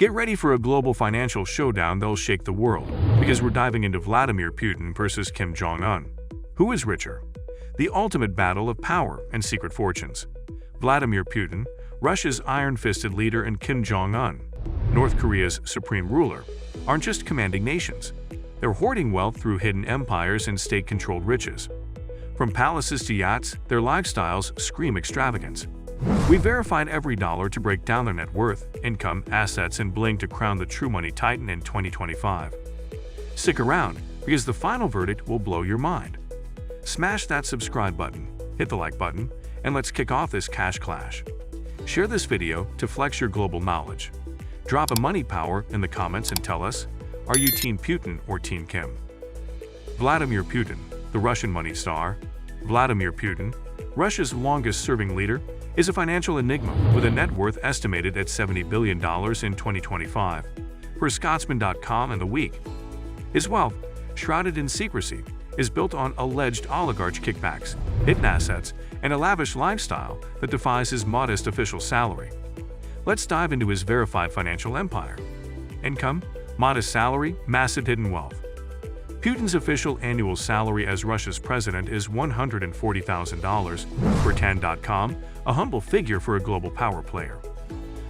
Get ready for a global financial showdown that'll shake the world, because we're diving into Vladimir Putin versus Kim Jong-un. Who is richer? The ultimate battle of power and secret fortunes. Vladimir Putin, Russia's iron-fisted leader, and Kim Jong-un, North Korea's supreme ruler, aren't just commanding nations. They're hoarding wealth through hidden empires and state-controlled riches. From palaces to yachts, their lifestyles scream extravagance. We verified every dollar to break down their net worth, income, assets, and bling to crown the true money titan in 2025. Stick around, because the final verdict will blow your mind. Smash that subscribe button, hit the like button, and let's kick off this cash clash. Share this video to flex your global knowledge. Drop a money power in the comments and tell us, are you Team Putin or Team Kim? Vladimir Putin, the Russian money star. Vladimir Putin, Russia's longest-serving leader, is a financial enigma with a net worth estimated at $70 billion in 2025, per Scotsman.com and The Week. His wealth, shrouded in secrecy, is built on alleged oligarch kickbacks, hidden assets, and a lavish lifestyle that defies his modest official salary. Let's dive into his verified financial empire. Income, modest salary, massive hidden wealth. Putin's official annual salary as Russia's president is $140,000, per Tan.com, a humble figure for a global power player.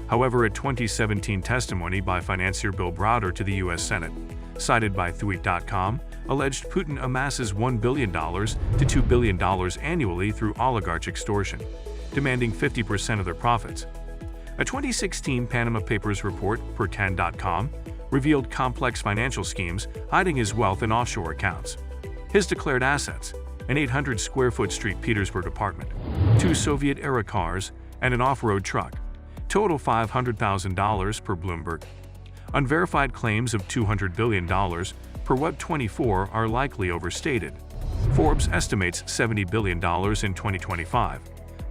However, a 2017 testimony by financier Bill Browder to the U.S. Senate, cited by Tweet.com, alleged Putin amasses $1 billion to $2 billion annually through oligarch extortion, demanding 50% of their profits. A 2016 Panama Papers report, per Tan.com, revealed complex financial schemes hiding his wealth in offshore accounts. His declared assets: an 800-square-foot St. Petersburg apartment, 2 Soviet-era cars, and an off-road truck, total $500,000 per Bloomberg. Unverified claims of $200 billion per Web24 are likely overstated. Forbes estimates $70 billion in 2025,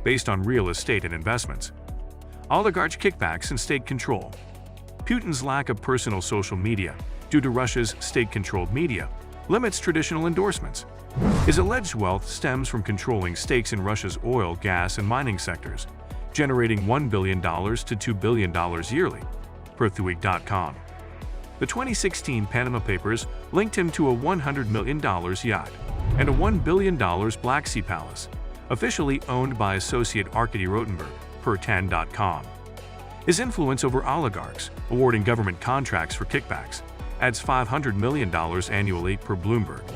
based on real estate and investments. Oligarch kickbacks and state control. Putin's lack of personal social media, due to Russia's state-controlled media, limits traditional endorsements. His alleged wealth stems from controlling stakes in Russia's oil, gas, and mining sectors, generating $1 billion to $2 billion yearly, per TheWeek.com. The 2016 Panama Papers linked him to a $100 million yacht and a $1 billion Black Sea palace, officially owned by associate Arkady Rotenberg, per Tan.com. His influence over oligarchs, awarding government contracts for kickbacks, adds $500 million annually, per Bloomberg.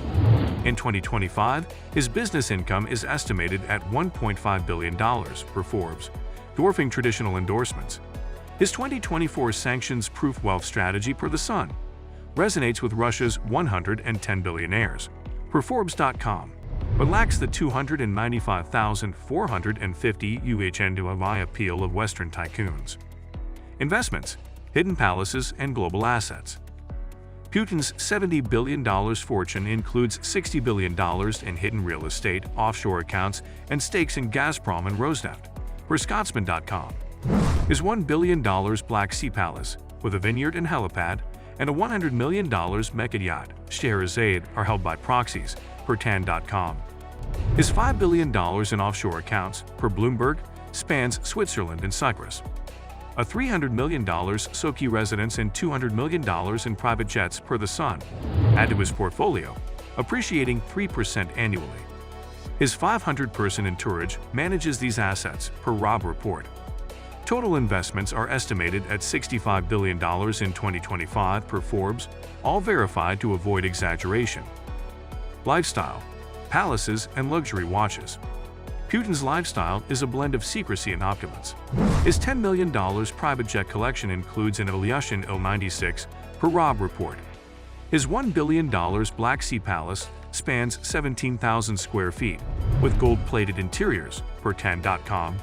In 2025, his business income is estimated at $1.5 billion, per Forbes, dwarfing traditional endorsements. His 2024 sanctions-proof wealth strategy, per The Sun, resonates with Russia's 110 billionaires, per Forbes.com, but lacks the 295,450 UHNY appeal of Western tycoons. Investments, hidden palaces, and global assets. Putin's $70 billion fortune includes $60 billion in hidden real estate, offshore accounts, and stakes in Gazprom and Rosneft, per Scotsman.com. His $1 billion Black Sea palace, with a vineyard and helipad, and a $100 million mega yacht, Scheherazade, are held by proxies, per Tan.com. His $5 billion in offshore accounts, per Bloomberg, spans Switzerland and Cyprus. A $300 million Sochi residence and $200 million in private jets, per The Sun, add to his portfolio, appreciating 3% annually. His 500-person entourage manages these assets, per Robb Report. Total investments are estimated at $65 billion in 2025, per Forbes, all verified to avoid exaggeration. Lifestyle, palaces, and luxury watches. Putin's lifestyle is a blend of secrecy and opulence. His $10 million private jet collection includes an Ilyushin Il-96, per Robb Report. His $1 billion Black Sea palace spans 17,000 square feet, with gold-plated interiors, per Tan.com.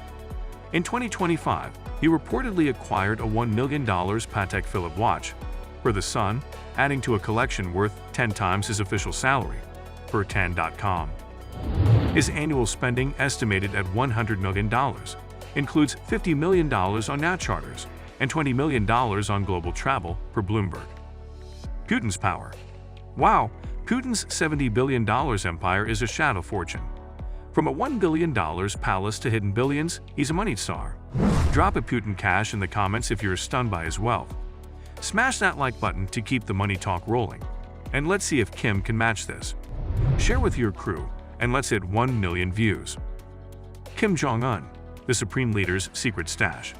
In 2025, he reportedly acquired a $1 million Patek Philippe watch, per The Sun, adding to a collection worth 10 times his official salary, per Tan.com. His annual spending, estimated at $100 million, includes $50 million on yacht charters and $20 million on global travel, per Bloomberg. Putin's power. Wow, Putin's $70 billion empire is a shadow fortune. From a $1 billion palace to hidden billions, he's a money star. Drop a Putin cash in the comments if you're stunned by his wealth. Smash that like button to keep the money talk rolling. And let's see if Kim can match this. Share with your crew, and let's hit 1 million views. Kim Jong-un, the Supreme Leader's secret stash.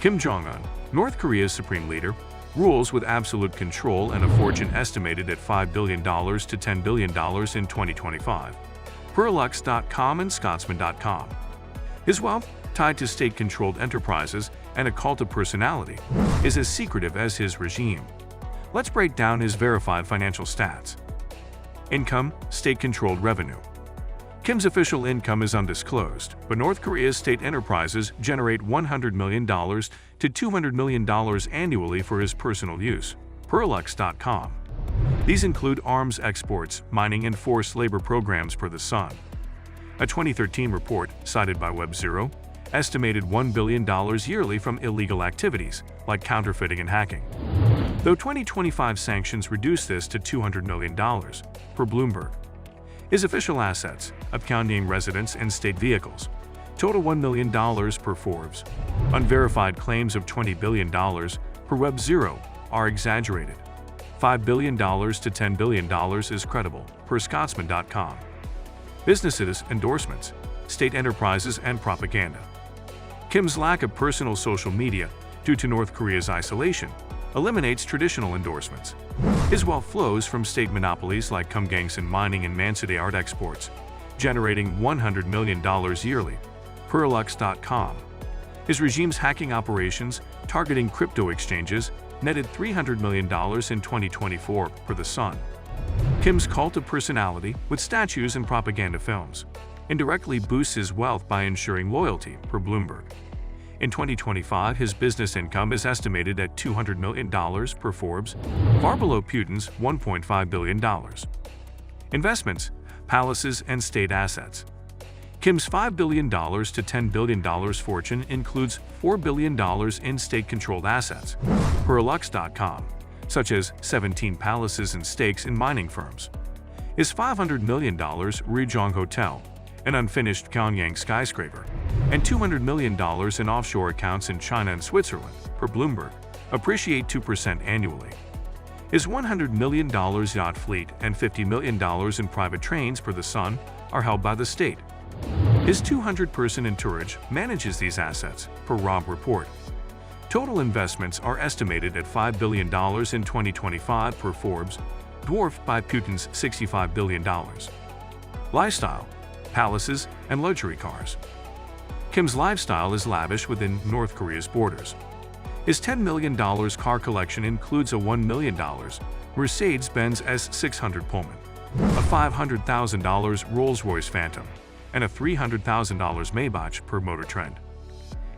Kim Jong-un, North Korea's Supreme Leader, rules with absolute control and a fortune estimated at $5 billion to $10 billion in 2025. Per Lux.com and Scotsman.com. His wealth, tied to state-controlled enterprises and a cult of personality, is as secretive as his regime. Let's break down his verified financial stats. Income, state-controlled revenue. Kim's official income is undisclosed, but North Korea's state enterprises generate $100 million to $200 million annually for his personal use. Per Lux.com. These include arms exports, mining, and forced labor programs per The Sun. A 2013 report, cited by WebZero, estimated $1 billion yearly from illegal activities, like counterfeiting and hacking. Though 2025 sanctions reduced this to $200 million, per Bloomberg. His official assets, of Pyongyang residence and state vehicles, total $1 million per Forbes. Unverified claims of $20 billion per WebZero are exaggerated. $5 billion to $10 billion is credible, per Scotsman.com. Businesses, endorsements, state enterprises, and propaganda. Kim's lack of personal social media, due to North Korea's isolation, eliminates traditional endorsements. His wealth flows from state monopolies like Kumgangsan mining and Mansade art exports, generating $100 million yearly, per Lux.com. His regime's hacking operations, targeting crypto exchanges, netted $300 million in 2024, per The Sun. Kim's cult of personality, with statues and propaganda films, indirectly boosts his wealth by ensuring loyalty, per Bloomberg. In 2025, his business income is estimated at $200 million per Forbes, far below Putin's $1.5 billion. Investments, palaces, and state assets. Kim's $5 billion to $10 billion fortune includes $4 billion in state-controlled assets, per Lux.com, such as 17 palaces and stakes in mining firms. His $500 million Jong Hotel, an unfinished Pyongyang skyscraper, and $200 million in offshore accounts in China and Switzerland, per Bloomberg, appreciate 2% annually. His $100 million yacht fleet and $50 million in private trains, per The Sun, are held by the state. His 200-person entourage manages these assets, per Rob report. Total investments are estimated at $5 billion in 2025 per Forbes, dwarfed by Putin's $65 billion. Lifestyle, palaces, and luxury cars. Kim's lifestyle is lavish within North Korea's borders. His $10 million car collection includes a $1 million Mercedes-Benz S600 Pullman, a $500,000 Rolls-Royce Phantom, and a $300,000 Maybach, per Motor Trend.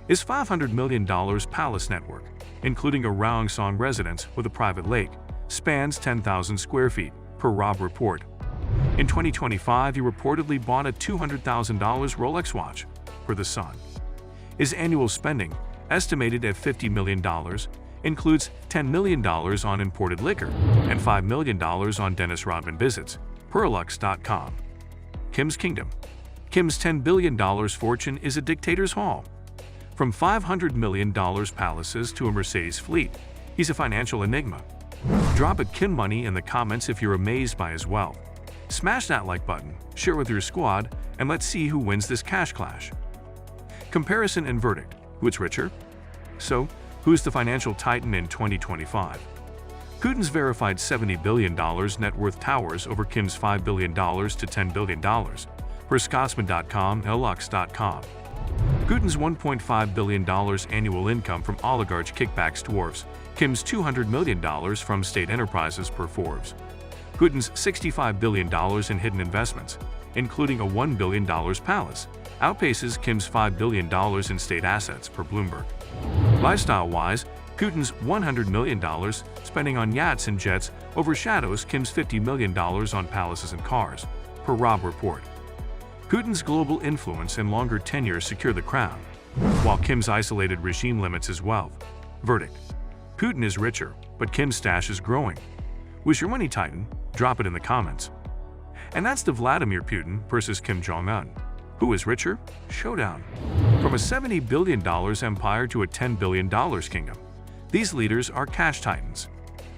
His $500 million palace network, including a Raongsong residence with a private lake, spans 10,000 square feet, per Rob report. In 2025, he reportedly bought a $200,000 Rolex watch, per The Sun. His annual spending, estimated at $50 million, includes $10 million on imported liquor and $5 million on Dennis Rodman visits, per Lux.com. Kim's Kingdom. Kim's $10 billion fortune is a dictator's haul. From $500 million palaces to a Mercedes fleet, he's a financial enigma. Drop a Kim money in the comments if you're amazed by his wealth. Smash that like button, share with your squad, and let's see who wins this cash clash. Comparison and verdict. Who's richer? So, who's the financial titan in 2025? Putin's verified $70 billion net worth towers over Kim's $5 billion to $10 billion, per Scotsman.com and Lux.com. Putin's $1.5 billion annual income from oligarch kickbacks dwarfs Kim's $200 million from state enterprises, per Forbes. Putin's $65 billion in hidden investments, including a $1 billion palace, outpaces Kim's $5 billion in state assets, per Bloomberg. Lifestyle-wise, Putin's $100 million spending on yachts and jets overshadows Kim's $50 million on palaces and cars, per Rob report. Putin's global influence and longer tenure secure the crown, while Kim's isolated regime limits his wealth. Verdict: Putin is richer, but Kim's stash is growing. Who's your money titan? Drop it in the comments. And that's the Vladimir Putin versus Kim Jong-un. Who is richer? Showdown. From a $70 billion empire to a $10 billion kingdom, These leaders are cash titans.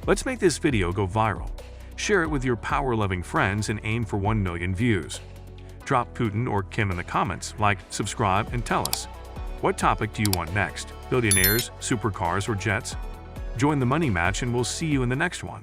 Let's make this video go viral. Share it with your power-loving friends and aim for 1 million views. Drop Putin or Kim in the comments, like, subscribe, and tell us. What topic do you want next? Billionaires, supercars, or jets? Join the money match and we'll see you in the next one.